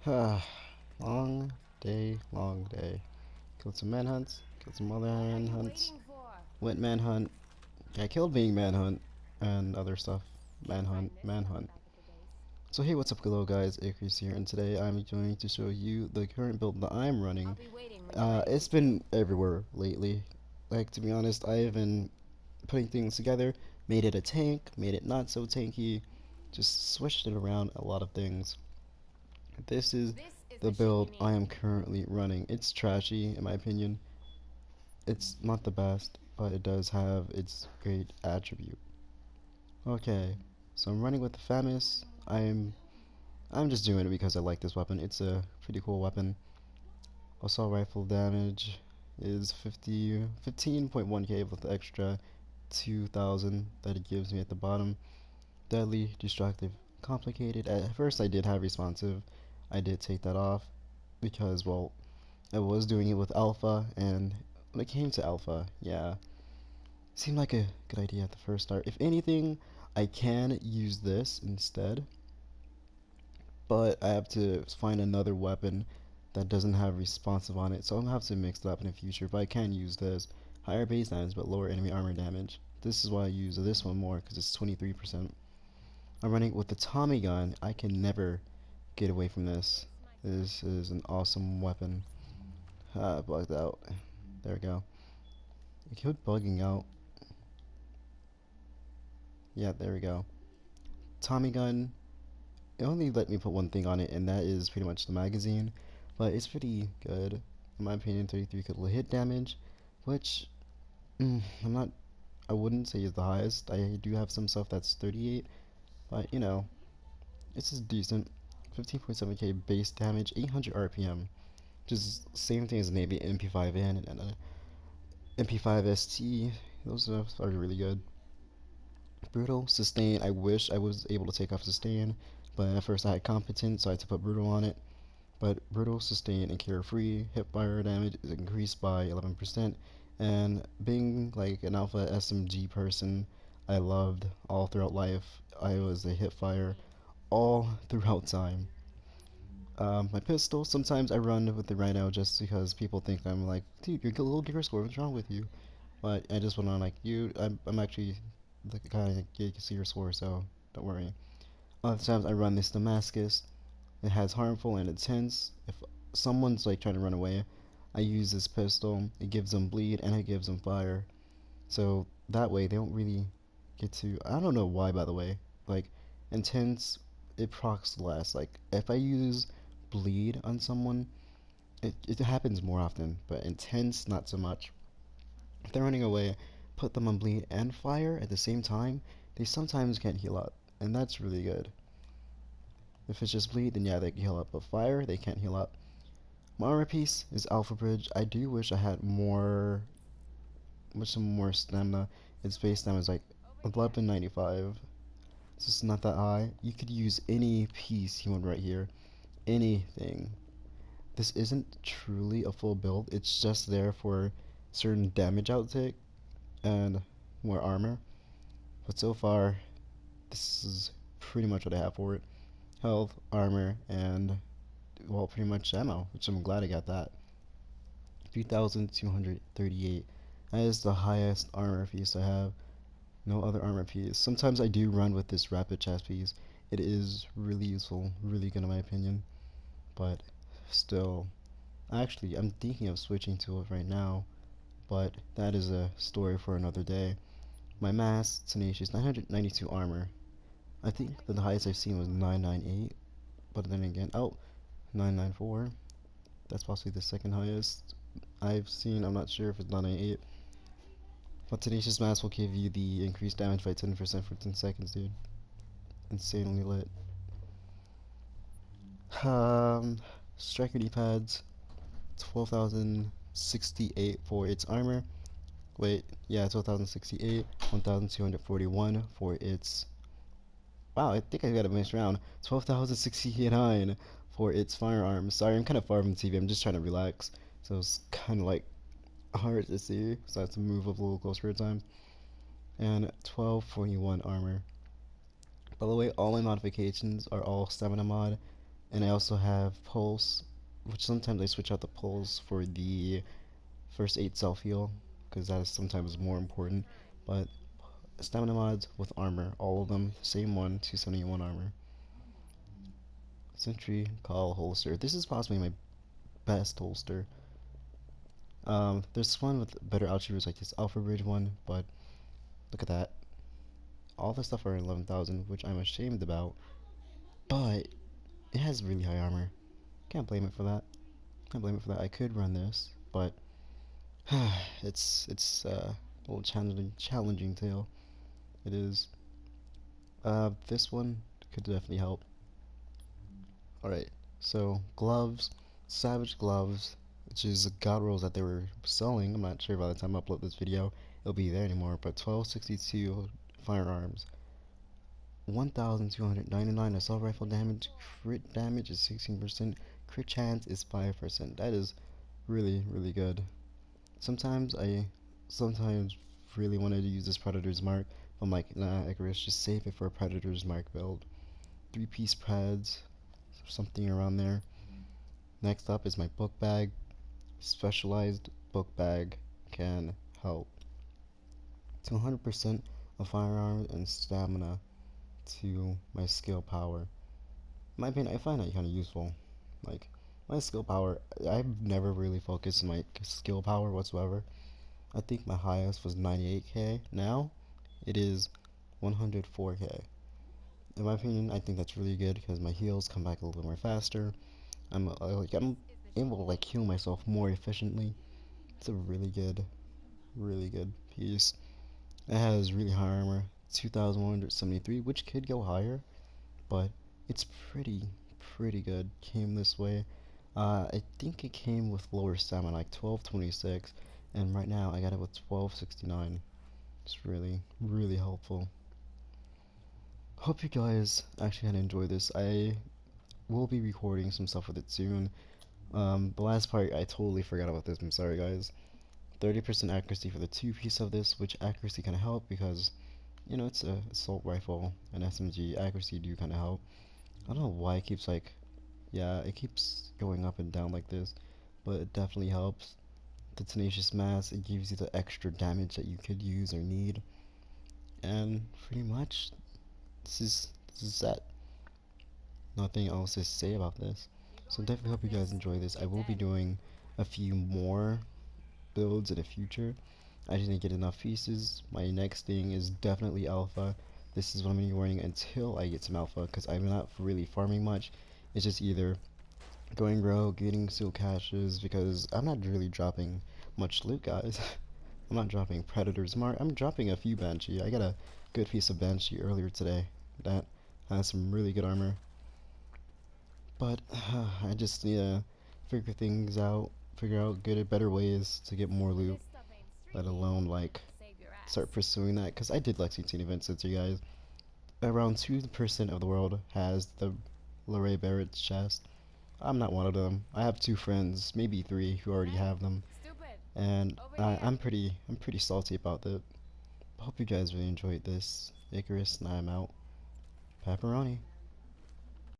Long day, long day. Killed some manhunts, killed some other What are you manhunts, waiting for? went manhunt, I killed being manhunt, and other stuff. Can't Manhunt, find this stuff manhunt. back at the base. So hey, what's up, hello guys, YetiGrips here, and today I'm going to show you the current build that I'm I'll running. be waiting when you're ready to It's take. been everywhere lately. Like, to be honest, I've been putting things together, made it a tank, made it not so tanky, just switched it around a lot of things. This is This is the the shit you build I need. am currently running. It's trashy, in my opinion. It's not the best, but it does have its great attribute. Okay, so I'm running with the Famous. I'm just doing it because I like this weapon. It's a pretty cool weapon. Assault rifle damage is 15.1k with the extra 2000 that it gives me at the bottom. Deadly, destructive, complicated. At first I did have responsive. I did take that off because, well, I was doing it with alpha, and when it came to alpha, yeah, seemed like a good idea at the first start. If anything, I can use this instead, but I have to find another weapon that doesn't have responsive on it, so I'm gonna have to mix it up in the future. But I can use this. Higher base damage, but lower enemy armor damage. This is why I use this one more, because it's 23%. I'm running with the Tommy gun. I can never get away from this. It's my turn. This is an awesome weapon. Bugged out. There we go. It kept bugging out. Yeah, there we go. Tommy gun. It only let me put one thing on it, and that is pretty much the magazine. But it's pretty good. In my opinion, 33 could hit damage, which I'm not. I wouldn't say is the highest. I do have some stuff that's 38, but it's just decent. 15.7k base damage, 800 RPM, which is same thing as an MP5N and an MP5 ST. Those are really good. Brutal, sustain. I wish I was able to take off sustain, but at first I had competent, so I had to put brutal on it. But brutal, sustain, and carefree hipfire damage is increased by 11%. And being like an alpha SMG person, I loved all throughout life. I was a hipfire all throughout time. My pistol, sometimes I run with the rhino just because people think I'm like, dude, you're a little gear score, what's wrong with you? But I just went on like, I'm actually the kind of you can see your score, so don't worry. Other times I run this Damascus. It has harmful and intense. If someone's like trying to run away, I use this pistol. It gives them bleed and it gives them fire. So that way they don't really get to. I don't know why, by the way. Like intense, it procs less. Like if I use bleed on someone, it happens more often. But intense, not so much. If they're running away, put them on bleed and fire at the same time. They sometimes can't heal up, and that's really good. If it's just bleed, then yeah, they can heal up. But fire, they can't heal up. My armor piece is Alpha Bridge. I do wish I had some more stamina. Its base stamina is like Over here. 1195, so it's not that high. You could use any piece you want right here, anything. This isn't truly a full build. It's just there for certain damage outtake and more armor. But so far, this is pretty much what I have for it. Health, armor, and well, pretty much ammo, which I'm glad I got that. 3,238. That is the highest armor piece I have. No other armor piece. Sometimes I do run with this rapid chest piece. It is really useful, really good in my opinion. But still, actually, I'm thinking of switching to it right now. But that is a story for another day. My mass, tenacious, 992 armor. I think the highest I've seen was 998. But then again, oh, 994. That's possibly the second highest I've seen. I'm not sure if it's 998. But Tenacious Mass will give you the increased damage by 10% for 10 seconds, dude. Insanely lit. Um, Striker D-pads, 12,068 for its armor. Wait, yeah, 12,068, 1,241 for its. Wow, I think I got a mixed round. 12,069 for its firearms. Sorry, I'm kind of far from the TV. I'm just trying to relax. So it's kind of like hard to see. So I have to move up a little closer at times. And 1241 armor. By the way, all my modifications are all stamina mod. And I also have Pulse, which sometimes I switch out the Pulse for the first aid self heal, because that is sometimes more important. But stamina mods with armor, all of them, same one, 271 armor. Sentry Call holster. This is possibly my best holster. There's one with better altitudes like this Alpha Bridge one, but look at that. All the stuff are 11,000, which I'm ashamed about, but it has really high armor. Can't blame it for that. Can't blame it for that. I could run this, but it's a little challenging tale. It is. This one could definitely help. All right. So gloves, Savage gloves, which is god rolls that they were selling. I'm not sure by the time I upload this video it'll be there anymore. But 1262 firearms, 1,299 assault rifle damage, crit damage is 16%, crit chance is 5%. That is really good. Sometimes I sometimes really wanted to use this Predator's Mark, but I'm like, nah, YetiGrips, just save it for a Predator's Mark build. 3-piece pads, something around there. Next up is my book bag. Specialized book bag can help. To 100% of firearms and stamina to my skill power. In my opinion, I find that kind of useful. Like, my skill power, I've never really focused on my skill power whatsoever. I think my highest was 98k. Now it is 104k. In my opinion, I think that's really good because my heals come back a little bit more faster. I'm able to like heal myself more efficiently. It's a really good piece. It has really high armor, 2,173, which could go higher, but it's pretty good. Came this way. I think it came with lower stamina, like 1226, and right now I got it with 1269. It's really helpful. Hope you guys actually had enjoyed this. I will be recording some stuff with it soon. The last part, I totally forgot about this. I'm sorry, guys. 30% accuracy for the two-piece of this, which accuracy kind of help because, you know, it's a assault rifle and SMG. Accuracy do kind of help. I don't know why it keeps like, yeah, it keeps going up and down like this, but it definitely helps. The tenacious mass, it gives you the extra damage that you could use or need, and pretty much this is that. Nothing else to say about this. So definitely hope you guys enjoy this. I will be doing a few more builds in the future. I just didn't get enough pieces. My next thing is definitely alpha. This is what I'm going to be running until I get some alpha because I'm not really farming much. It's just either going rogue, getting seal caches because I'm not really dropping much loot, guys. I'm not dropping Predator's Mark. I'm dropping a few Banshee. I got a good piece of Banshee earlier today that has some really good armor. But I just need to figure things out, figure out good better ways to get more loot, let alone like start pursuing that. Cause I did Lexington events with you guys. Around 2% of the world has the Leray Barrett's chest. I'm not one of them. I have 2 friends, maybe 3, who already have them, and I'm pretty salty about that. Hope you guys really enjoyed this. YetiGrips, and I'm out. Pepperoni.